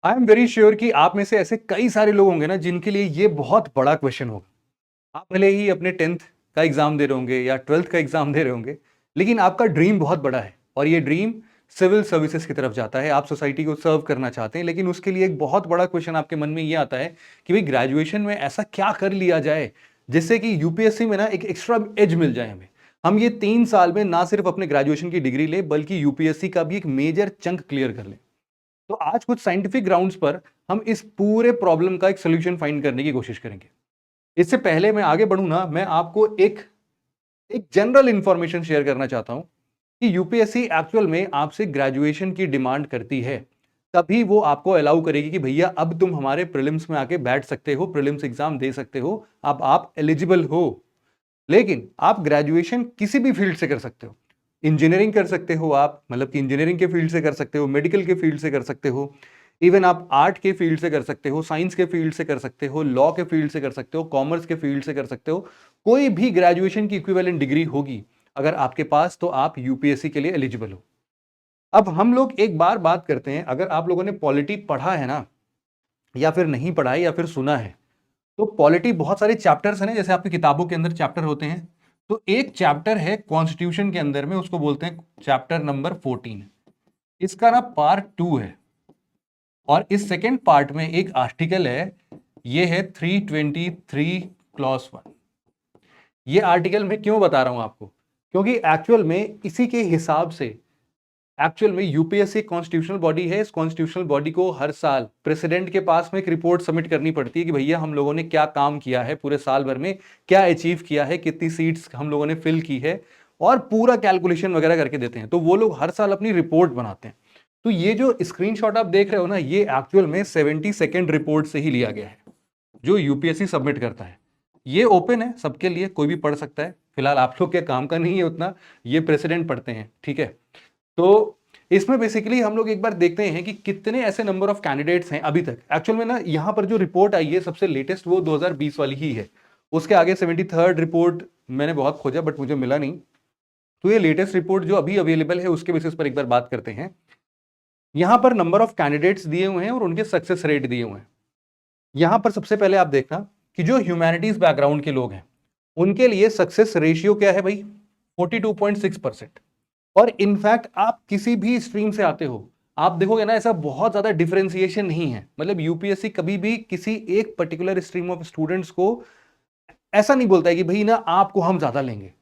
I am very sure कि आप में से ऐसे कई सारे लोग होंगे ना जिनके लिए ये बहुत बड़ा क्वेश्चन होगा। आप भले ही अपने 10th का एग्जाम दे रहे होंगे या 12th का एग्जाम दे रहे होंगे, लेकिन आपका ड्रीम बहुत बड़ा है और ये ड्रीम सिविल सर्विसेज की तरफ जाता है। आप सोसाइटी को सर्व करना चाहते हैं, लेकिन उसके लिए एक बहुत बड़ा क्वेश्चन आपके मन में ये आता है कि भाई ग्रेजुएशन में ऐसा क्या कर लिया जाए जिससे कि यूपीएससी में ना एक एक्स्ट्रा एज मिल जाए हमें। हम ये 3 साल में ना सिर्फ अपने ग्रेजुएशन की डिग्री ले बल्कि यूपीएससी का भी एक मेजर चंक क्लियर कर लें। तो आज कुछ साइंटिफिक ग्राउंड्स पर हम इस पूरे प्रॉब्लम का एक सोल्यूशन फाइंड करने की कोशिश करेंगे। इससे पहले मैं आगे बढ़ूं ना, मैं आपको एक एक जनरल इंफॉर्मेशन शेयर करना चाहता हूं कि यूपीएससी एक्चुअल में आपसे ग्रेजुएशन की डिमांड करती है। तभी वो आपको अलाउ करेगी कि भैया अब तुम हमारे प्रीलिम्स में आके बैठ सकते हो, प्रीलिम्स एग्जाम दे सकते हो, अब आप एलिजिबल हो। लेकिन आप ग्रेजुएशन किसी भी फील्ड से कर सकते हो। इंजीनियरिंग कर सकते हो आप, मतलब कि इंजीनियरिंग के फील्ड से कर सकते हो, मेडिकल के फील्ड से कर सकते हो, इवन आप आर्ट के फील्ड से कर सकते हो, साइंस के फील्ड से कर सकते हो, लॉ के फील्ड से कर सकते हो, कॉमर्स के फील्ड से कर सकते हो। कोई भी ग्रेजुएशन की इक्विवेलेंट डिग्री होगी अगर आपके पास, तो आप यूपीएससी के लिए एलिजिबल हो। अब हम लोग एक बार बात करते हैं, अगर आप लोगों ने पॉलिटी पढ़ा है ना, या फिर नहीं पढ़ा है या फिर सुना है, तो पॉलिटी बहुत सारे चैप्टर्स हैं ना, जैसे आपकी किताबों के अंदर चैप्टर होते हैं। तो एक चैप्टर है कॉन्स्टिट्यूशन के अंदर में, उसको बोलते हैं चैप्टर नंबर 14। इसका ना पार्ट 2 है और इस सेकेंड पार्ट में एक आर्टिकल है, ये है 323 क्लॉज 1। ये आर्टिकल मैं क्यों बता रहा हूं आपको, क्योंकि एक्चुअल में इसी के हिसाब से एक्चुअल में यूपीएससी कॉन्स्टिट्यूशनल बॉडी है। इस कॉन्स्टिट्यूशनल बॉडी को हर साल प्रेसिडेंट के पास में एक रिपोर्ट सबमिट करनी पड़ती है कि भैया हम लोगों ने क्या काम किया है पूरे साल भर में, क्या अचीव किया है, कितनी सीट्स हम लोगों ने फिल की है, और पूरा कैलकुलेशन वगैरह करके देते हैं। तो वो लोग हर साल अपनी रिपोर्ट बनाते हैं। तो ये जो स्क्रीनशॉट आप देख रहे हो ना, ये एक्चुअल में 72nd रिपोर्ट से ही लिया गया है जो यूपीएससी सबमिट करता है। ये ओपन है सबके लिए, कोई भी पढ़ सकता है। फिलहाल आप लोग के काम का नहीं है उतना, ये प्रेसिडेंट पढ़ते हैं, ठीक है। तो इसमें बेसिकली हम लोग एक बार देखते हैं कि कितने ऐसे नंबर ऑफ कैंडिडेट्स हैं अभी तक। एक्चुअल में ना यहां पर जो रिपोर्ट आई है सबसे लेटेस्ट, वो 2020 वाली ही है। उसके आगे 73rd रिपोर्ट मैंने बहुत खोजा बट मुझे मिला नहीं। तो ये लेटेस्ट रिपोर्ट जो अभी अवेलेबल है उसके बेसिस पर एक बार बात करते हैं। यहां पर नंबर ऑफ कैंडिडेट्स दिए हुए हैं और उनके सक्सेस रेट दिए हुए हैं। यहां पर सबसे पहले आप देखना कि जो ह्यूमैनिटीज बैकग्राउंड के लोग हैं उनके लिए सक्सेस रेशियो क्या है भाई, 42.6%। और इनफैक्ट आप किसी भी स्ट्रीम से आते हो, आप देखोगे ना ऐसा बहुत ज्यादा डिफरेंशिएशन नहीं है। मतलब यूपीएससी कभी भी किसी एक पर्टिकुलर स्ट्रीम ऑफ स्टूडेंट्स को ऐसा नहीं बोलता है कि भाई ना आपको हम ज्यादा लेंगे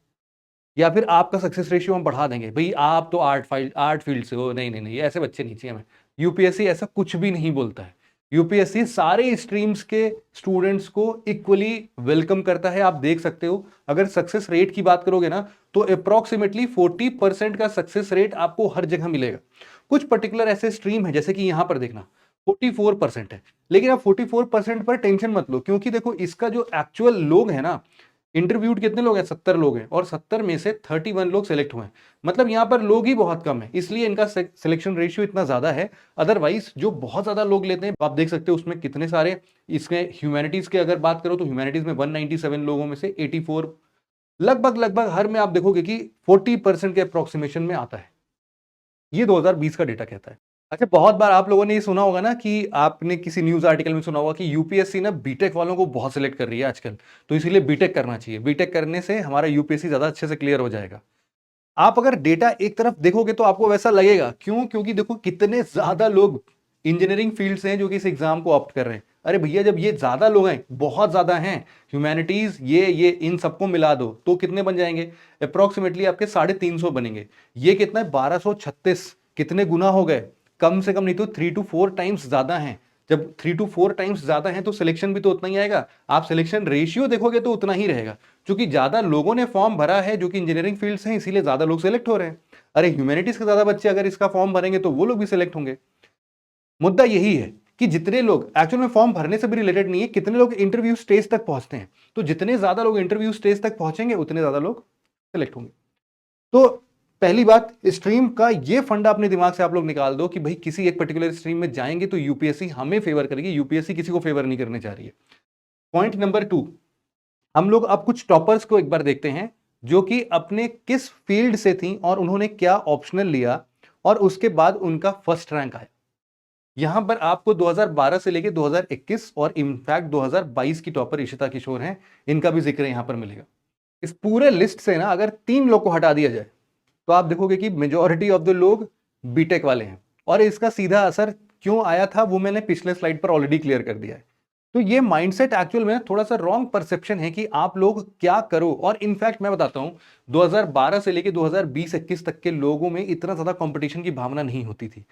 या फिर आपका सक्सेस रेशियो हम बढ़ा देंगे, भाई आप तो आर्ट फील्ड से हो। नहीं नहीं नहीं, ऐसे बच्चे नहीं चाहिए हमें। यूपीएससी ऐसा कुछ भी नहीं बोलता है। यूपीएससी सारे स्ट्रीम्स के स्टूडेंट्स को इक्वली वेलकम करता है। आप देख सकते हो, अगर सक्सेस रेट की बात करोगे ना, तो अप्रोक्सीमेटली 40% का सक्सेस रेट आपको हर जगह मिलेगा। कुछ पर्टिकुलर ऐसे स्ट्रीम है, जैसे कि यहां पर देखना 44% है। लेकिन आप 44% पर टेंशन मत लो, क्योंकि देखो इसका जो एक्चुअल लोग है ना, इंटरव्यूड कितने लोग हैं, 70 लोग हैं, और 70 में से 31 लोग सेलेक्ट हुए हैं। मतलब यहां पर लोग ही बहुत कम है, इसलिए इनका सिलेक्शन रेशियो इतना ज्यादा है। अदरवाइज जो बहुत ज्यादा लोग लेते हैं, आप देख सकते हो उसमें कितने सारे। इसमें ह्यूमैनिटीज की अगर बात करो तो ह्यूमैनिटीज में 197 लोगों में से 84, लगभग लगभग हर में आप देखोगे कि 40% के अप्रोक्सीमेशन में आता है। ये 2020 का डेटा कहता है। अच्छा, बहुत बार आप लोगों ने ये सुना होगा ना, कि आपने किसी न्यूज आर्टिकल में सुना होगा कि यूपीएससी ना बीटेक वालों को बहुत सिलेक्ट कर रही है आजकल, तो इसीलिए बीटेक करना चाहिए, बीटेक करने से हमारा यूपीएससी ज्यादा अच्छे से क्लियर हो जाएगा। आप अगर डेटा एक तरफ देखोगे तो आपको वैसा लगेगा, क्यों? क्योंकि देखो कितने ज्यादा लोग इंजीनियरिंग फील्ड से हैं जो कि इस एग्जाम को ऑप्ट कर रहे हैं। अरे भैया, जब ये ज्यादा लोग हैं, बहुत ज्यादा हैं, ह्यूमैनिटीज ये इन सबको मिला दो तो कितने बन जाएंगे? अप्रोक्सीमेटली आपके 350 बनेंगे। ये कितना है? 1236। कितने गुना हो गए? कम से कम नहीं तो 3 to 4 टाइम्स ज्यादा हैं। जब 3 to 4 टाइम्स ज्यादा है तो सिलेक्शन भी तो उतना ही आएगा। आप सिलेक्शन रेशियो देखोगे तो उतना ही रहेगा, क्योंकि ज्यादा लोगों ने फॉर्म भरा है जो कि इंजीनियरिंग फील्ड से हैं, इसीलिए ज्यादा लोग सिलेक्ट हो रहे हैं। अरे ह्यूमैनिटीज के ज्यादा बच्चे अगर इसका फॉर्म भरेंगे तो वो लोग भी सिलेक्ट होंगे। मुद्दा यही है कि जितने लोग एक्चुअल में फॉर्म भरने से भी रिलेटेड नहीं है, कितने लोग इंटरव्यू स्टेज तक पहुंचते हैं। तो जितने ज्यादा लोग इंटरव्यू स्टेज तक पहुंचेंगे उतने ज्यादा लोग सिलेक्ट होंगे। तो पहली बात, स्ट्रीम का ये फंडा अपने दिमाग से आप लोग निकाल दो कि भाई किसी एक पर्टिकुलर स्ट्रीम में जाएंगे तो यूपीएससी हमें फेवर करेगी, यूपीएससी किसी को फेवर नहीं करने जा रही है। पॉइंट नंबर 2, हम लोग अब कुछ टॉपर्स को एक बार देखते हैं जो कि अपने किस फील्ड से थी और उन्होंने क्या ऑप्शनल लिया और उसके बाद उनका फर्स्ट रैंक आया। यहाँ पर आपको 2012 से लेके 2021 और इनफैक्ट 2022 की टॉपर इशिता किशोर हैं, इनका भी जिक्र यहाँ पर मिलेगा। इस पूरे लिस्ट से ना अगर 3 लोग को हटा दिया जाए तो आप देखोगे कि मेजॉरिटी ऑफ द लोग बीटेक वाले हैं, और इसका सीधा असर क्यों आया था वो मैंने पिछले स्लाइड पर ऑलरेडी क्लियर कर दिया है। तो ये माइंडसेट एक्चुअल में थोड़ा सा रॉन्ग परसेप्शन है कि आप लोग क्या करो, और इनफैक्ट मैं बताता हूं 2012 से लेके 2020-21 तक के लोगों में इतना ज्यादा कंपटीशन की भावना नहीं होती थी।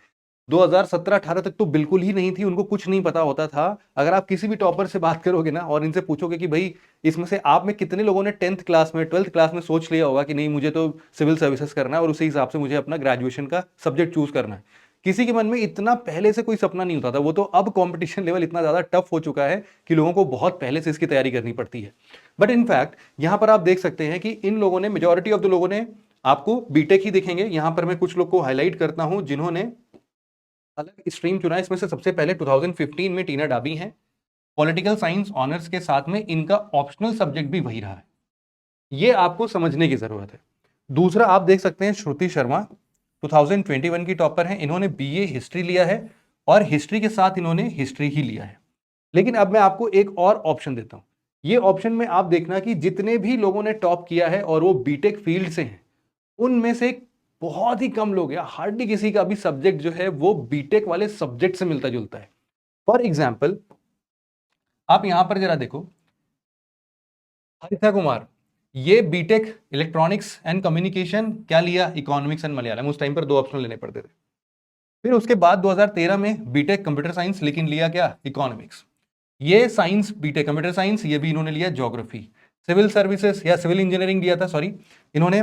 2017-18 तक तो बिल्कुल ही नहीं थी, उनको कुछ नहीं पता होता था। अगर आप किसी भी टॉपर से बात करोगे ना और इनसे पूछोगे कि भाई इसमें से आप में कितने लोगों ने 10th क्लास में 12th क्लास में सोच लिया होगा कि नहीं मुझे तो सिविल सर्विसेज करना है और उसी हिसाब से मुझे अपना ग्रेजुएशन का सब्जेक्ट चूज करना है, किसी के मन में इतना पहले से कोई सपना नहीं होता था। वो तो अब कंपटीशन लेवल इतना ज्यादा टफ हो चुका है कि लोगों को बहुत पहले से इसकी तैयारी करनी पड़ती है। बट इनफैक्ट यहां पर आप देख सकते हैं कि इन लोगों ने, मेजॉरिटी ऑफ द लोगों ने आपको बीटेक ही दिखेंगे। यहां पर मैं कुछ लोग को हाईलाइट करता हूं जिन्होंने अलग स्ट्रीम चुना है। इसमें से सबसे पहले 2015 में टीना डाबी हैं, पॉलिटिकल साइंस ऑनर्स के साथ में इनका ऑप्शनल सब्जेक्ट भी वही रहा है, ये आपको समझने की जरूरत है। दूसरा आप देख सकते हैं श्रुति शर्मा, 2021 की टॉपर हैं, इन्होंने बीए हिस्ट्री लिया है और हिस्ट्री के साथ इन्होंने हिस्ट्री ही लिया है। लेकिन अब मैं आपको एक और ऑप्शन देता हूं, ये ऑप्शन में आप देखना कि जितने भी लोगों ने टॉप किया है और वो बीटेक फील्ड से हैं, उनमें से बहुत ही कम लोग, या हार्डली किसी का भी सब्जेक्ट जो है वो बीटेक वाले सब्जेक्ट से मिलता जुलता है। फॉर एग्जाम्पल आप यहां पर जरा देखो, हरिता कुमार, ये बीटेक इलेक्ट्रॉनिक्स एंड कम्युनिकेशन क्या लिया, इकोनॉमिक्स एंड मलयालम। उस टाइम पर 2 ऑप्शन लेने पड़ते थे। फिर उसके बाद 2013 में बीटेक कंप्यूटर साइंस, लेकिन लिया क्या, इकोनॉमिक्स। ये साइंस, बीटेक कंप्यूटर साइंस, ये भी इन्होंने लिया ज्योग्राफी। सिविल सर्विसेज या सिविल इंजीनियरिंग लिया था, सॉरी, इन्होंने।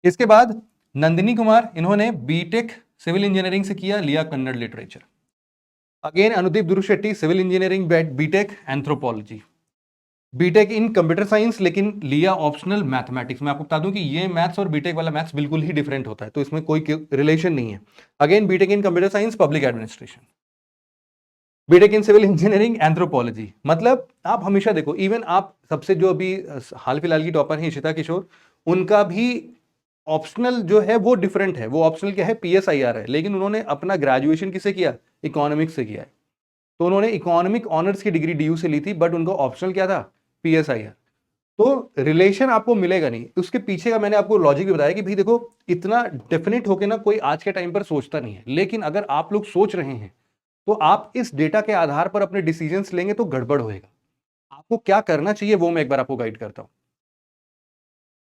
इसके बाद नंदिनी कुमार, इन्होंने बीटेक सिविल इंजीनियरिंग से किया, लिया Kannada literature. Again Anudeep Durishetty, civil engineering B Tech anthropology, B Tech in computer science, लेकिन लिया ऑप्शनल मैथमेटिक्स। मैं आपको बता दूं कि ये मैथ्स और बीटेक वाला मैथ्स बिल्कुल ही डिफरेंट होता है, तो इसमें कोई रिलेशन नहीं है। Again B Tech in computer science public administration, B Tech in civil engineering anthropology. मतलब आप हमेशा देखो, इवन आप सबसे जो अभी हाल फिलहाल की टॉपर है इशिता किशोर, उनका भी ऑप्शनल जो है वो डिफरेंट है। वो ऑप्शनल क्या है, पीएसआईआर है, लेकिन उन्होंने अपना ग्रेजुएशन किससे किया, इकोनॉमिक्स से किया है। तो उन्होंने इकोनॉमिक ऑनर्स की डिग्री डीयू से ली थी, बट उनका ऑप्शनल क्या था, पीएसआईआर। तो रिलेशन आपको मिलेगा नहीं। उसके पीछे का मैंने आपको लॉजिक भी बताया कि भाई देखो, इतना डेफिनेट होके ना कोई आज के टाइम पर सोचता नहीं है, लेकिन अगर आप लोग सोच रहे हैं तो आप इस डेटा के आधार पर अपने डिसीजंस लेंगे तो गड़बड़ होएगा। आपको क्या करना चाहिए वो मैं एक बार आपको गाइड करता हूं।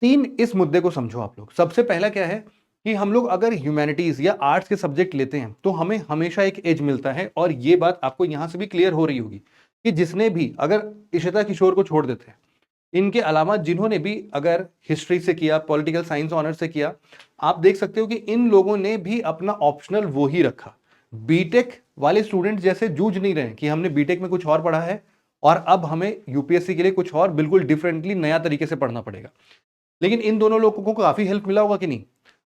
3 इस मुद्दे को समझो आप लोग। सबसे पहला क्या है कि हम लोग अगर ह्यूमैनिटीज या आर्ट्स के सब्जेक्ट लेते हैं तो हमें हमेशा एक एज मिलता है, और ये बात आपको यहां से भी क्लियर हो रही होगी कि जिसने भी, अगर इशिता किशोर को छोड़ देते हैं, इनके अलावा जिन्होंने भी अगर हिस्ट्री से किया, पॉलिटिकल साइंस ऑनर्स से किया, आप देख सकते हो कि इन लोगों ने भी अपना ऑप्शनल वो ही रखा। बीटेक वाले स्टूडेंट जैसे जूझ नहीं रहे कि हमने बीटेक में कुछ और पढ़ा है और अब हमें यूपीएससी के लिए कुछ और बिल्कुल डिफरेंटली नया तरीके से पढ़ना पड़ेगा। लेकिन इन दोनों लोगों को काफी हेल्प मिला होगा कि नहीं।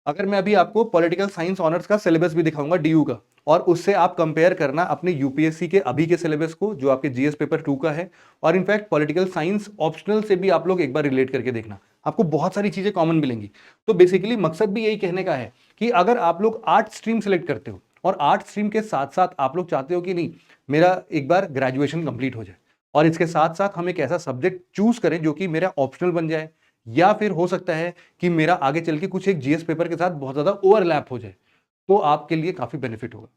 अगर मैं अभी आपको पॉलिटिकल साइंस ऑनर्स का सिलेबस भी दिखाऊंगा डीयू का, और उससे आप कंपेयर करना अपने यूपीएससी के अभी के सिलेबस को जो आपके जीएस पेपर 2 का है, और इनफैक्ट पॉलिटिकल साइंस ऑप्शनल से भी आप लोग एक बार रिलेट करके देखना, आपको बहुत सारी चीजें कॉमन मिलेंगी। तो बेसिकली मकसद भी यही कहने का है कि अगर आप लोग आर्ट स्ट्रीम सेलेक्ट करते हो और आर्ट स्ट्रीम के साथ साथ आप लोग चाहते हो कि नहीं मेरा एक बार ग्रेजुएशन कंप्लीट हो जाए और इसके साथ साथ हम एक ऐसा सब्जेक्ट चूज करें जो कि मेरा ऑप्शनल बन जाए, या फिर हो सकता है कि मेरा आगे चल के कुछ एक जीएस पेपर के साथ बहुत ज्यादा ओवरलैप हो जाए, तो आपके लिए काफी बेनिफिट होगा।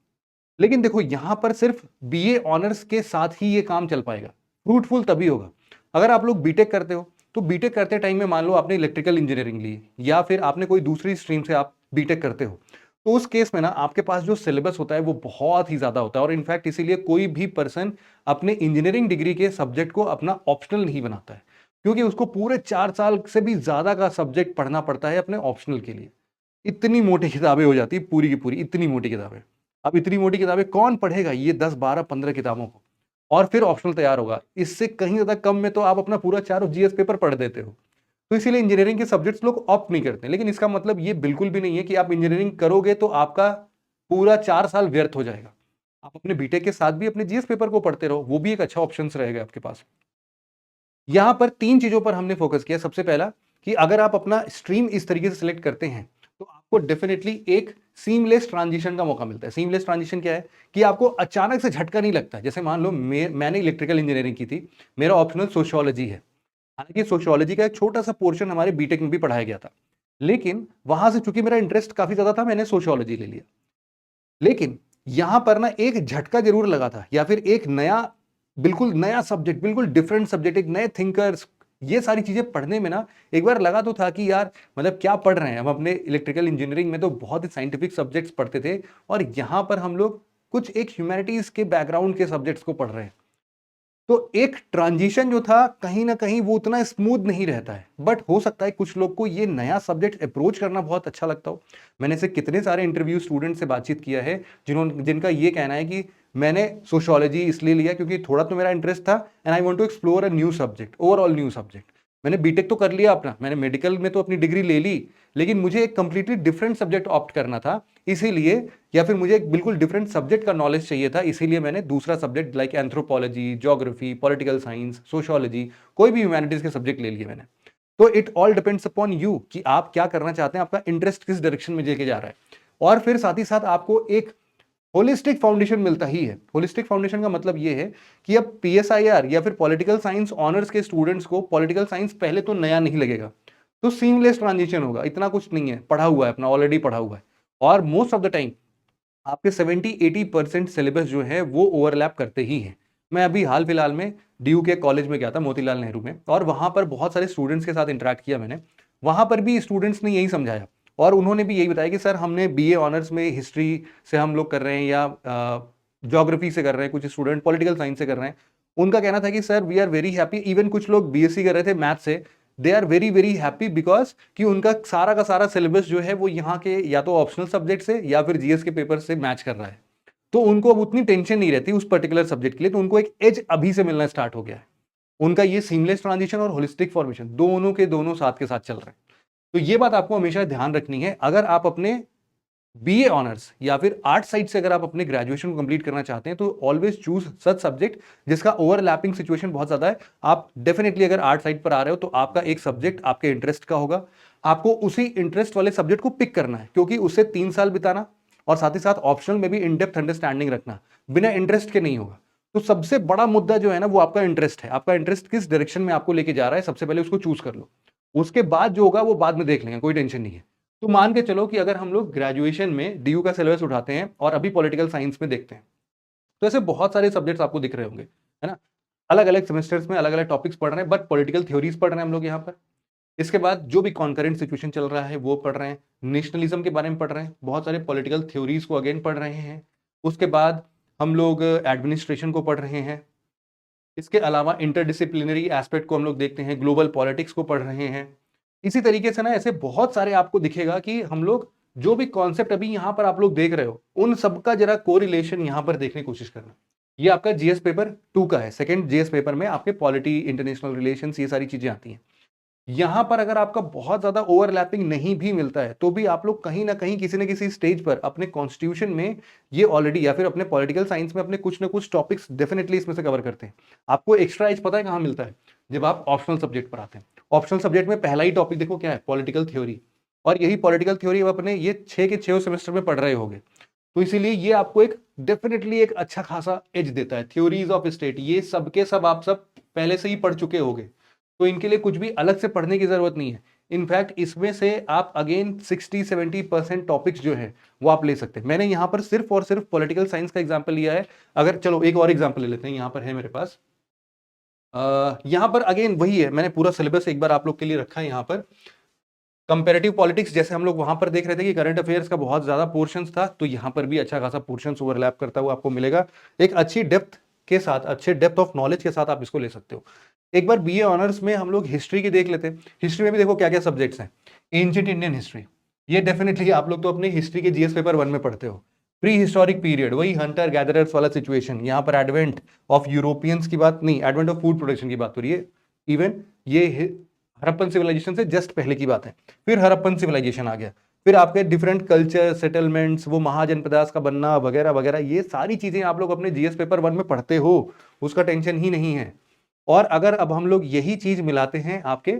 लेकिन देखो यहां पर सिर्फ बीए ऑनर्स के साथ ही ये काम चल पाएगा, फ्रूटफुल तभी होगा। अगर आप लोग बीटेक करते हो तो बीटेक करते टाइम में मान लो आपने इलेक्ट्रिकल इंजीनियरिंग ली या फिर आपने कोई दूसरी स्ट्रीम से आप बीटेक करते हो, तो उस केस में ना आपके पास जो सिलेबस होता है वो बहुत ही ज्यादा होता है, और इनफैक्ट इसीलिए कोई भी पर्सन अपने इंजीनियरिंग डिग्री के सब्जेक्ट को अपना ऑप्शनल नहीं बनाता है, क्योंकि उसको पूरे 4 साल से भी ज्यादा का सब्जेक्ट पढ़ना पड़ता है अपने ऑप्शनल के लिए। इतनी मोटी किताबें हो जाती है, पूरी की पूरी इतनी मोटी किताबें। अब इतनी मोटी किताबें कौन पढ़ेगा, ये 10 12 15 किताबों को, और फिर ऑप्शनल तैयार होगा। इससे कहीं ज्यादा कम में तो आप अपना पूरा चारों जीएस पेपर पढ़ देते हो। तो इसीलिए इंजीनियरिंग के सब्जेक्ट्स लोग ऑप्ट नहीं करते। लेकिन इसका मतलब ये बिल्कुल भी नहीं है कि आप इंजीनियरिंग करोगे तो आपका पूरा 4 साल व्यर्थ हो जाएगा। आप अपने बीटेक के साथ भी अपने जीएस पेपर को पढ़ते रहो, वो भी एक अच्छा ऑप्शन रहेगा आपके पास। यहां पर 3 चीजों पर हमने फोकस किया। सबसे पहला कि अगर आप अपना स्ट्रीम इस तरीके से सिलेक्ट करते हैं तो आप आपको डेफिनेटली एक सीमलेस ट्रांजिशन का मौका मिलता है। सीमलेस ट्रांजिशन क्या है कि आपको अचानक से झटका नहीं लगता। जैसे मान लो मैंने इलेक्ट्रिकल इंजीनियरिंग की थी, मेरा ऑप्शनल सोशियोलॉजी है। हालांकि सोशियोलॉजी का एक छोटा सा पोर्शन हमारे बीटेक में भी पढ़ाया गया था, लेकिन वहां से चूंकि मेरा इंटरेस्ट काफी ज्यादा था, मैंने सोशियोलॉजी ले लिया। लेकिन यहां पर ना एक झटका जरूर लगा था, या फिर एक नया, बिल्कुल नया सब्जेक्ट, बिल्कुल डिफरेंट सब्जेक्ट, एक नए थिंकर्स, ये सारी चीजें पढ़ने में ना एक बार लगा तो था कि यार मतलब क्या पढ़ रहे हैं हम। अपने इलेक्ट्रिकल इंजीनियरिंग में तो बहुत ही साइंटिफिक सब्जेक्ट्स पढ़ते थे, और यहां पर हम लोग कुछ एक ह्यूमैनिटीज के बैकग्राउंड के सब्जेक्ट्स को पढ़ रहे हैं। तो एक ट्रांजिशन जो था कहीं ना कहीं वो उतना स्मूथ नहीं रहता है, बट हो सकता है कुछ लोग को ये नया सब्जेक्ट अप्रोच करना बहुत अच्छा लगता हो। मैंने से कितने सारे इंटरव्यू स्टूडेंट से बातचीत किया है जिनका ये कहना है कि मैंने सोशियोलॉजी इसलिए लिया क्योंकि थोड़ा तो मेरा इंटरेस्ट था, and I want to explore a new subject, overall new subject. मैंने बीटेक तो कर लिया अपना, मैंने मेडिकल में तो अपनी डिग्री ले ली, लेकिन मुझे एक कंप्लीटली डिफरेंट सब्जेक्ट ऑप्ट करना था, इसीलिए, या फिर मुझे एक बिल्कुल डिफरेंट सब्जेक्ट का नॉलेज चाहिए था, इसीलिए मैंने दूसरा subject like anthropology, geography, political science, sociology, कोई भी ह्यूमैनिटीज के सब्जेक्ट ले लिए मैंने। तो it all depends upon you कि आप क्या करना चाहते हैं, आपका इंटरेस्ट किस डायरेक्शन में लेके जा रहा है। और फिर साथ ही साथ आपको एक होलिस्टिक फाउंडेशन मिलता ही है। होलिस्टिक फाउंडेशन का मतलब यह है कि अब पीएसआईआर या फिर पॉलिटिकल साइंस ऑनर्स के स्टूडेंट्स को पॉलिटिकल साइंस पहले तो नया नहीं लगेगा, तो सीमलेस ट्रांजिशन होगा, इतना कुछ नहीं है, पढ़ा हुआ है अपना, ऑलरेडी पढ़ा हुआ है। और मोस्ट ऑफ द टाइम आपके 70-80% सिलेबस जो है वो ओवरलैप करते ही हैं। मैं अभी हाल फिलहाल में डीयू के कॉलेज में गया था, मोतीलाल नेहरू में, और वहां पर बहुत सारे स्टूडेंट्स के साथ इंटरेक्ट किया मैंने। वहां पर भी स्टूडेंट्स ने यही समझाया, और उन्होंने भी यही बताया कि सर हमने बीए ऑनर्स में हिस्ट्री से हम लोग कर रहे हैं, या ज्योग्राफी से कर रहे हैं, कुछ स्टूडेंट पॉलिटिकल साइंस से कर रहे हैं। उनका कहना था कि sir we are very happy, even कुछ लोग बीएससी कर रहे थे मैथ से, they are very very happy because कि उनका सारा का सारा सिलेबस जो है वो यहाँ के या तो ऑप्शनल सब्जेक्ट से या फिर जीएस के पेपर से मैच कर रहा है। तो उनको अब उतनी टेंशन नहीं रहती उस पर्टिकुलर सब्जेक्ट के लिए, तो उनको एक एज अभी से मिलना स्टार्ट हो गया है। उनका ये सीमलेस ट्रांजिशन और होलिस्टिक फॉर्मेशन दोनों के दोनों साथ के साथ चल रहे हैं। तो ये बात आपको हमेशा ध्यान रखनी है। अगर आप अपने बीए ऑनर्स या फिर आर्ट साइड से अगर आप अपने ग्रेजुएशन को कंप्लीट करना चाहते हैं, तो ऑलवेज चूज सच सब्जेक्ट जिसका ओवरलैपिंग सिचुएशन बहुत ज्यादा है। आप डेफिनेटली अगर आर्ट साइड पर आ रहे हो तो आपका एक सब्जेक्ट आपके इंटरेस्ट का होगा, आपको उसी इंटरेस्ट वाले सब्जेक्ट को पिक करना है, क्योंकि उससे 3 साल बिताना और साथ ही साथ ऑप्शनल में भी इनडेप्थ अंडरस्टैंडिंग रखना बिना इंटरेस्ट के नहीं होगा। तो सबसे बड़ा मुद्दा जो है ना वो आपका इंटरेस्ट है। आपका इंटरेस्ट किस डायरेक्शन में आपको लेके जा रहा है, सबसे पहले उसको चूज कर लो। उसके बाद जो होगा वो बाद में देख लेंगे, कोई टेंशन नहीं है। तो मान के चलो कि अगर हम लोग ग्रेजुएशन में डीयू का सिलेबस उठाते हैं और अभी पॉलिटिकल साइंस में देखते हैं, तो ऐसे बहुत सारे सब्जेक्ट्स आपको दिख रहे होंगे, है ना। अलग अलग सेमेस्टर्स में अलग अलग टॉपिक्स पढ़ रहे हैं, बट पॉलिटिकल थ्योरीज पढ़ रहे हैं हम लोग यहाँ पर। इसके बाद जो भी कॉन्करेंट सिचुएशन चल रहा है वो पढ़ रहे हैं, नेशनलिज्म के बारे में पढ़ रहे हैं, बहुत सारे पॉलिटिकल थ्योरीज को अगेन पढ़ रहे हैं। उसके बाद हम लोग एडमिनिस्ट्रेशन को पढ़ रहे हैं। इसके अलावा इंटरडिसिप्लिनरी एस्पेक्ट को हम लोग देखते हैं, ग्लोबल पॉलिटिक्स को पढ़ रहे हैं। इसी तरीके से ना ऐसे बहुत सारे आपको दिखेगा कि हम लोग जो भी कॉन्सेप्ट अभी यहाँ पर आप लोग देख रहे हो, उन सबका जरा कोरिलेशन यहाँ पर देखने की कोशिश करना। ये आपका जीएस पेपर 2 का है। सेकंड जीएस पेपर में आपके पॉलिटी, इंटरनेशनल रिलेशंस, ये सारी चीजें आती हैं। यहां पर अगर आपका बहुत ज्यादा ओवरलैपिंग नहीं भी मिलता है, तो भी आप लोग कहीं ना कहीं किसी न किसी स्टेज पर अपने कॉन्स्टिट्यूशन में ये ऑलरेडी, या फिर अपने पॉलिटिकल साइंस में अपने कुछ ना कुछ टॉपिक्स डेफिनेटली इसमें से कवर करते हैं। आपको एक्स्ट्रा एज पता है कहां मिलता है? जब आप ऑप्शनल सब्जेक्ट पर आते हैं। ऑप्शनल सब्जेक्ट में पहला ही टॉपिक देखो क्या है, पॉलिटिकल थ्योरी। और यही पॉलिटिकल थ्योरी आप अपने ये 6 के 6 सेमेस्टर में पढ़ रहे होगे, तो इसीलिए ये आपको एक डेफिनेटली एक अच्छा खासा एज देता है। थ्योरीज ऑफ स्टेट ये सबके सब आप सब पहले से ही पढ़ चुके होगे, तो इनके लिए कुछ भी अलग से पढ़ने की जरूरत नहीं है। इनफैक्ट इसमें से आप अगेन 60-70% टॉपिक्स जो है वो आप ले सकते हैं। मैंने यहां पर सिर्फ और सिर्फ पॉलिटिकल साइंस का एग्जांपल लिया है। अगर चलो एक और एग्जांपल ले लेते हैं, यहां पर है मेरे पास, यहां पर अगेन वही है, मैंने पूरा सिलेबस एक बार आप लोग के लिए रखा है यहां पर। कंपेरेटिव पॉलिटिक्स, जैसे हम लोग वहां पर देख रहे थे कि करंट अफेयर्स का बहुत ज्यादा पोर्शंस था, तो यहां पर भी अच्छा खासा पोर्शंस ओवरलैप करता हुआ आपको मिलेगा। एक अच्छी डेप्थ के साथ, अच्छे डेप्थ ऑफ नॉलेज के साथ आप इसको ले सकते हो। एक बार बीए ऑनर्स में हम लोग हिस्ट्री की देख लेते हैं। हिस्ट्री में भी देखो क्या क्या सब्जेक्ट्स हैं। एंशिएंट इंडियन हिस्ट्री, ये डेफिनेटली आप लोग तो अपने हिस्ट्री के जीएस पेपर 1 में पढ़ते हो। प्री हिस्टोरिक पीरियड, वही हंटर गैदरर्स वाला सिचुएशन, यहाँ पर एडवेंट ऑफ यूरोपियंस की बात नहीं, एडवेंट ऑफ फूड प्रोडक्शन की बात हो रही है। इवन ये हड़प्पन सिविलाइजेशन से जस्ट पहले की बात है। फिर हड़प्पन सिविलाइजेशन आ गया, फिर आपके डिफरेंट कल्चर, सेटलमेंट्स, वो महाजनपदास का बनना वगैरह वगैरह, ये सारी चीजें आप लोग अपने जीएस पेपर 1 में पढ़ते हो, उसका टेंशन ही नहीं है। और अगर अब हम लोग यही चीज मिलाते हैं आपके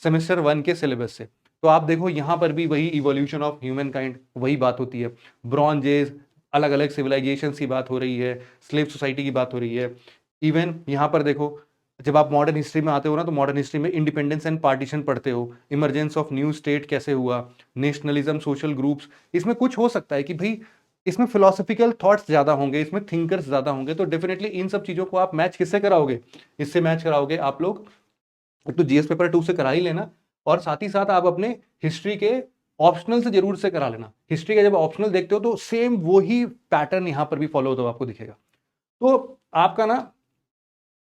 सेमेस्टर 1 के सिलेबस से, तो आप देखो यहाँ पर भी वही इवोल्यूशन ऑफ ह्यूमन काइंड, वही बात होती है। ब्रॉन्ज एज, अलग अलग सिविलाइजेशन की बात हो रही है, स्लेव सोसाइटी की बात हो रही है। इवन यहाँ पर देखो, जब आप मॉडर्न हिस्ट्री में आते हो ना, तो मॉडर्न हिस्ट्री में इंडिपेंडेंस एंड पार्टीशन पढ़ते हो, इमरजेंस ऑफ न्यू स्टेट कैसे हुआ, नेशनलिज्म, सोशल ग्रुप्स। इसमें कुछ हो सकता है कि भाई इसमें फिलोसफिकल थॉट्स ज्यादा होंगे, इसमें थिंकर्स ज्यादा होंगे, तो डेफिनेटली इन सब चीजों को आप मैच किससे कराओगे? इससे मैच कराओगे आप लोग, एक तो जीएस पेपर 2 से करा ही लेना, और साथ ही साथ आप अपने हिस्ट्री के ऑप्शनल से जरूर से करा लेना। हिस्ट्री का जब ऑप्शनल देखते हो तो सेम वही पैटर्न यहां पर भी फॉलो होता हुआ आपको दिखेगा। तो आपका ना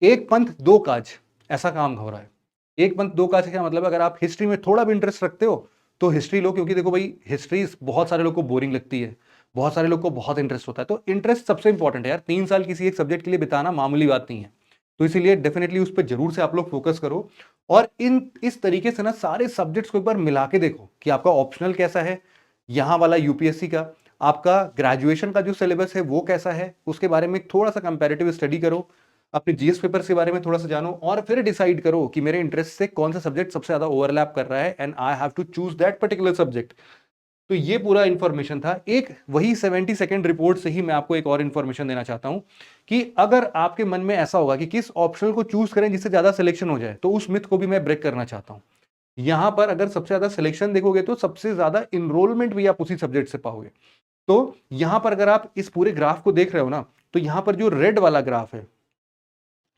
एक पंथ दो काज, ऐसा काम हो रहा है। एक पंथ दो काज क्या मतलब? अगर आप हिस्ट्री में थोड़ा भी इंटरेस्ट रखते हो तो हिस्ट्री लो, क्योंकि देखो भाई हिस्ट्री बहुत सारे लोग को बोरिंग लगती है, बहुत सारे लोग को बहुत इंटरेस्ट होता है। तो इंटरेस्ट सबसे इंपॉर्टेंट है यार, 3 साल किसी एक सब्जेक्ट के लिए बिताना मामूली बात नहीं है। तो इसीलिए डेफिनेटली उस पर जरूर से आप लोग फोकस करो, और इस तरीके से ना सारे सब्जेक्ट्स को एक बार मिला के देखो कि आपका ऑप्शनल कैसा है, यहाँ वाला यूपीएससी का, आपका ग्रेजुएशन का जो सिलेबस है वो कैसा है, उसके बारे में थोड़ा सा कंपैरेटिव स्टडी करो, अपने जीएस पेपर के बारे में थोड़ा सा जानो, और फिर डिसाइड करो कि मेरे इंटरेस्ट से कौन सा सब्जेक्ट सबसे ज्यादा ओवरलैप कर रहा है, and I have to choose that particular subject. तो ये पूरा इंफॉर्मेशन था। एक वही 72nd रिपोर्ट से ही मैं आपको एक और इंफॉर्मेशन देना चाहता हूं कि अगर आपके मन में ऐसा होगा कि किस ऑप्शनल को चूज करें जिससे ज्यादा सिलेक्शन हो जाए, तो उस मिथ को भी मैं ब्रेक करना चाहता हूं। यहां पर अगर सबसे ज्यादा सिलेक्शन देखोगे तो सबसे ज्यादा इनरोलमेंट भी आप उसी सब्जेक्ट से पाओगे। तो यहां पर अगर आप इस पूरे ग्राफ को देख रहे हो ना, तो यहां पर जो रेड वाला ग्राफ है,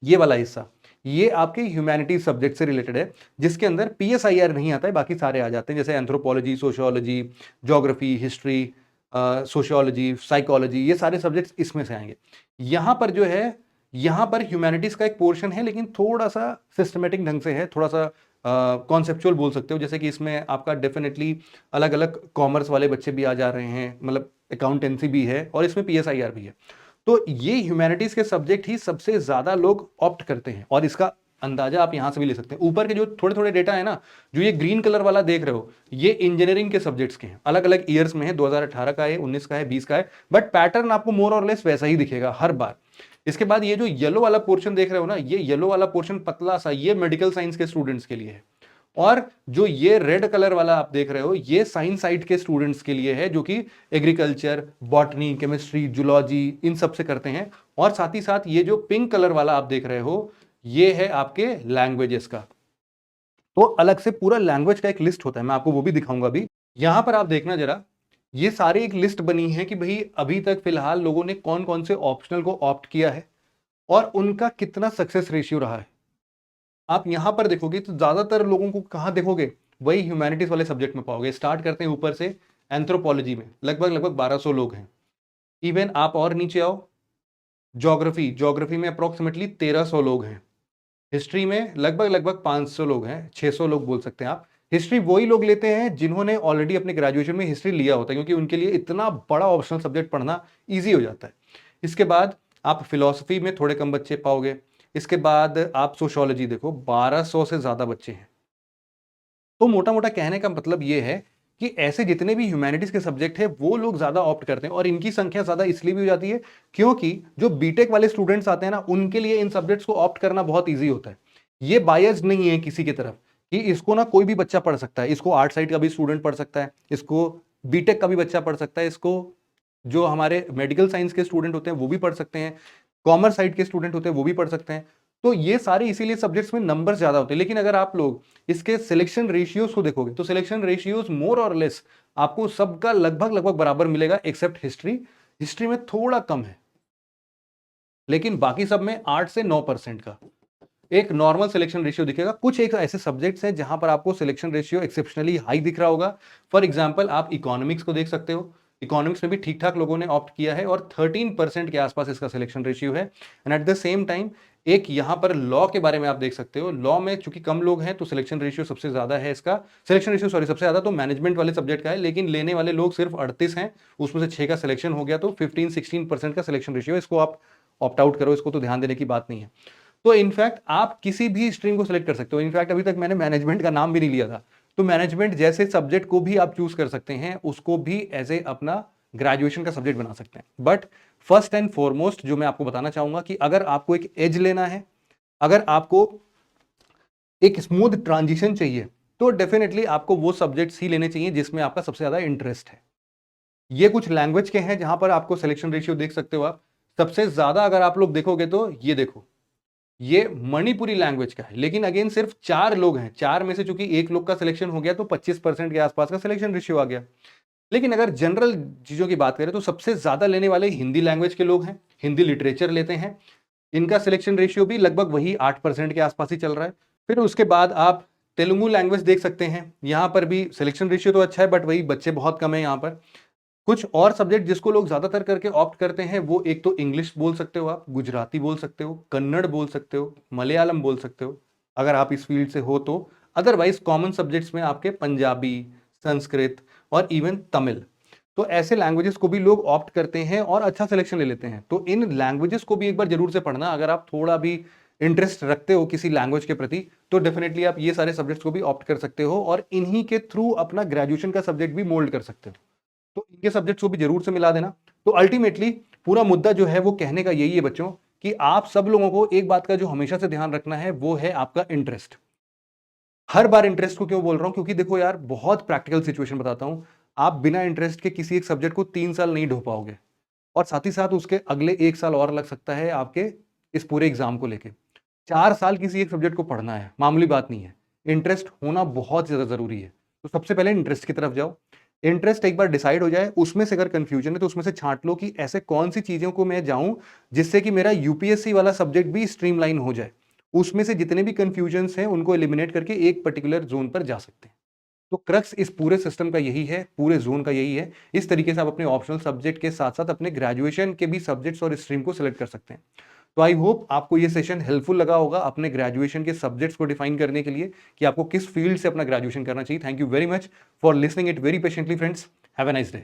ये वाला हिस्सा, ये आपके ह्यूमैनिटीज सब्जेक्ट से रिलेटेड है, जिसके अंदर पीएसआईआर नहीं आता है, बाकी सारे आ जाते हैं, जैसे anthropology, sociology, geography, history, sociology, psychology, ये सारे सब्जेक्ट्स इसमें से आएंगे। यहां पर जो है, यहां पर ह्यूमैनिटीज का एक पोर्शन है, लेकिन थोड़ा सा सिस्टमेटिक ढंग से है, थोड़ा सा कॉन्सेप्चुअल बोल सकते हो। जैसे कि इसमें आपका डेफिनेटली अलग अलग कॉमर्स वाले बच्चे भी आ जा रहे हैं, मतलब अकाउंटेंसी भी है, और इसमें पीएसआईआर भी है। तो ये ह्यूमैनिटीज के सब्जेक्ट ही सबसे ज्यादा लोग ऑप्ट करते हैं, और इसका अंदाजा आप यहां से भी ले सकते हैं। ऊपर के जो थोड़े थोड़े डेटा है ना, जो ये ग्रीन कलर वाला देख रहे हो, ये इंजीनियरिंग के सब्जेक्ट्स के हैं, अलग अलग ईयर्स में है, 2018 का है, 19 का है, 20 का है, बट पैटर्न आपको मोर और लेस वैसा ही दिखेगा हर बार। इसके बाद ये जो येलो वाला पोर्शन देख रहे हो ना, ये येलो वाला पोर्शन पतला सा, ये मेडिकल साइंस के स्टूडेंट्स के लिए है, और जो ये रेड कलर वाला आप देख रहे हो, ये साइंस साइड के स्टूडेंट्स के लिए है, जो कि एग्रीकल्चर, बॉटनी, केमिस्ट्री, जूलॉजी, इन सब से करते हैं। और साथ ही साथ ये जो पिंक कलर वाला आप देख रहे हो, ये है आपके लैंग्वेजेस का। तो अलग से पूरा लैंग्वेज का एक लिस्ट होता है, मैं आपको वो भी दिखाऊंगा अभी। यहां पर आप देखना जरा, ये सारी एक लिस्ट बनी है कि भाई अभी तक फिलहाल लोगों ने कौन कौन से ऑप्शनल को ऑप्ट किया है, और उनका कितना सक्सेस रेशियो रहा है। आप यहां पर देखोगे तो ज्यादातर लोगों को कहां देखोगे, वही ह्यूमैनिटीज वाले सब्जेक्ट में पाओगे। स्टार्ट करते हैं ऊपर से, एंथ्रोपोलॉजी में लगभग लगभग 1200 लोग हैं। इवन आप और नीचे आओ, ज्योग्राफी, ज्योग्राफी में अप्रोक्सीमेटली 1300 लोग हैं। हिस्ट्री में लगभग लगभग 500 लोग हैं, 600 लोग बोल सकते हैं आप। हिस्ट्री वही लोग लेते हैं जिन्होंने ऑलरेडी अपने ग्रेजुएशन में हिस्ट्री लिया होता है, क्योंकि उनके लिए इतना बड़ा ऑप्शनल सब्जेक्ट पढ़ना ईजी हो जाता है। इसके बाद आप फिलोसफी में थोड़े कम बच्चे पाओगे। इसके बाद आप सोशियोलॉजी देखो, 1200 से ज्यादा बच्चे हैं। तो मोटा मोटा कहने का मतलब ये है कि ऐसे जितने भी ह्यूमैनिटीज के सब्जेक्ट है, वो लोग ज्यादा ऑप्ट करते हैं, और इनकी संख्या ज्यादा इसलिए भी हो जाती है क्योंकि जो बीटेक वाले स्टूडेंट्स आते हैं ना, उनके लिए इन सब्जेक्ट्स को ऑप्ट करना बहुत ईजी होता है। ये बायस नहीं है किसी की तरफ कि इसको ना कोई भी बच्चा पढ़ सकता है, इसको आर्ट साइड का भी स्टूडेंट पढ़ सकता है, इसको बीटेक का भी बच्चा पढ़ सकता है, इसको जो हमारे मेडिकल साइंस के स्टूडेंट होते हैं वो भी पढ़ सकते हैं, कॉमर्स साइड के स्टूडेंट होते हैं वो भी पढ़ सकते हैं। तो ये सारे इसीलिए सब्जेक्ट्स में नंबर ज्यादा होते हैं। लेकिन अगर आप लोग इसके सिलेक्शन रेशियोज को देखोगे, तो सिलेक्शन रेशियोज मोर और लेस आपको सबका लगभग लगभग बराबर मिलेगा, एक्सेप्ट हिस्ट्री। हिस्ट्री में थोड़ा कम है, लेकिन बाकी सब में 8 से 9% का एक नॉर्मल सिलेक्शन रेशियो दिखेगा। कुछ एक ऐसे सब्जेक्ट्स हैं जहां पर आपको सिलेक्शन रेशियो एक्सेप्शनली हाई दिख रहा होगा। फॉर एग्जांपल आप इकोनॉमिक्स को देख सकते हो, इकोनॉमिक्स में भी ठीक ठाक लोगों ने ऑप्ट किया है, और 13% के आसपास इसका सिलेक्शन रेशियो है। And at the same time एक यहां पर लॉ के बारे में आप देख सकते हो, लॉ में चूंकि कम लोग हैं तो सिलेक्शन रेशियो सबसे ज्यादा है, इसका सिलेक्शन रेशियो सॉरी सबसे ज्यादा तो मैनेजमेंट वाले सब्जेक्ट का है, लेकिन लेने वाले लोग सिर्फ 38 हैं, उसमें से 6 का सिलेक्शन हो गया, तो 15-16% का सिलेक्शन रेशियो है। इसको आप ऑप्ट आउट करो, इसको तो ध्यान देने की बात नहीं है। तो इनफैक्ट आप किसी भी स्ट्रीम को सिलेक्ट कर सकते हो। इनफैक्ट अभी तक मैंने मैनेजमेंट का नाम भी नहीं लिया था, तो मैनेजमेंट जैसे सब्जेक्ट को भी आप चूज कर सकते हैं, उसको भी एज ए अपना ग्रेजुएशन का सब्जेक्ट बना सकते हैं। बट फर्स्ट एंड फॉरमोस्ट जो मैं आपको बताना चाहूंगा कि अगर आपको एक एज लेना है, अगर आपको एक स्मूथ ट्रांजिशन चाहिए, तो डेफिनेटली आपको वो सब्जेक्ट्स ही लेने चाहिए जिसमें आपका सबसे ज़्यादा इंटरेस्ट है। ये कुछ लैंग्वेज के हैं जहां पर आपको सिलेक्शन रेशियो देख सकते हो आप। सबसे ज़्यादा अगर आप लोग देखोगे तो ये देखो, ये मणिपुरी लैंग्वेज का है, लेकिन अगेन सिर्फ 4 लोग हैं। 4 में से चूंकि एक लोग का सिलेक्शन हो गया तो 25% के आसपास का सिलेक्शन रेशियो आ गया। लेकिन अगर जनरल चीजों की बात करें तो सबसे ज्यादा लेने वाले हिंदी लैंग्वेज के लोग हैं, हिंदी लिटरेचर लेते हैं। इनका सिलेक्शन रेशियो भी लगभग वही 8% के आसपास ही चल रहा है। फिर उसके बाद आप तेलुगु लैंग्वेज देख सकते हैं, यहां पर भी सिलेक्शन रेशियो तो अच्छा है, बट वही बच्चे बहुत कम है यहां पर। कुछ और सब्जेक्ट जिसको लोग ज्यादातर करके ऑप्ट करते हैं, वो एक तो इंग्लिश बोल सकते हो आप, गुजराती बोल सकते हो, कन्नड़ बोल सकते हो, मलयालम बोल सकते हो अगर आप इस फील्ड से हो तो। अदरवाइज कॉमन सब्जेक्ट्स में आपके पंजाबी, संस्कृत और इवन तमिल, तो ऐसे लैंग्वेजेस को भी लोग ऑप्ट करते हैं और अच्छा सिलेक्शन ले लेते हैं। तो इन लैंग्वेजेस को भी एक बार जरूर से पढ़ना, अगर आप थोड़ा भी इंटरेस्ट रखते हो किसी लैंग्वेज के प्रति, तो डेफिनेटली आप ये सारे सब्जेक्ट्स को भी ऑप्ट कर सकते हो और इन्हीं के थ्रू अपना ग्रेजुएशन का सब्जेक्ट भी मोल्ड कर सकते हो। तो इनके सब्जेक्ट्स को भी जरूर से मिला देना। तो अल्टीमेटली पूरा मुद्दा जो है वो कहने का यही है बच्चों, कि आप सब लोगों को एक बात का जो हमेशा से ध्यान रखना है वो है आपका इंटरेस्ट। हर बार इंटरेस्ट को क्यों बोल रहा हूं, क्योंकि देखो यार, बहुत प्रैक्टिकल सिचुएशन बताता हूं। आप बिना इंटरेस्ट के किसी एक सब्जेक्ट को 3 साल नहीं ढो पाओगे, और साथ ही साथ उसके अगले 1 साल और लग सकता है आपके इस पूरे एग्जाम को लेके। 4 साल किसी एक सब्जेक्ट को पढ़ना है, मामूली बात नहीं है। इंटरेस्ट होना बहुत ज्यादा जरूरी है। तो सबसे पहले इंटरेस्ट की तरफ जाओ। इंटरेस्ट एक बार डिसाइड हो जाए, उसमें से अगर कंफ्यूजन है तो उसमें से छांट लो कि ऐसे कौन सी चीजों को मैं जाऊं जिससे कि मेरा यूपीएससी वाला सब्जेक्ट भी स्ट्रीमलाइन हो जाए। उसमें से जितने भी कंफ्यूजन्स हैं उनको एलिमिनेट करके एक पर्टिकुलर जोन पर जा सकते हैं। तो क्रक्स इस पूरे सिस्टम का यही है, पूरे जोन का यही है। इस तरीके से आप अपने ऑप्शनल सब्जेक्ट के साथ साथ अपने ग्रेजुएशन के भी सब्जेक्ट्स और स्ट्रीम को सिलेक्ट कर सकते हैं। तो आई होप आपको ये सेशन हेल्पफुल लगा होगा अपने ग्रेजुएशन के सब्जेक्ट्स को डिफाइन करने के लिए, कि आपको किस फील्ड से अपना ग्रेजुएशन करना चाहिए। Thank you very much for listening it very patiently friends. Have a nice day.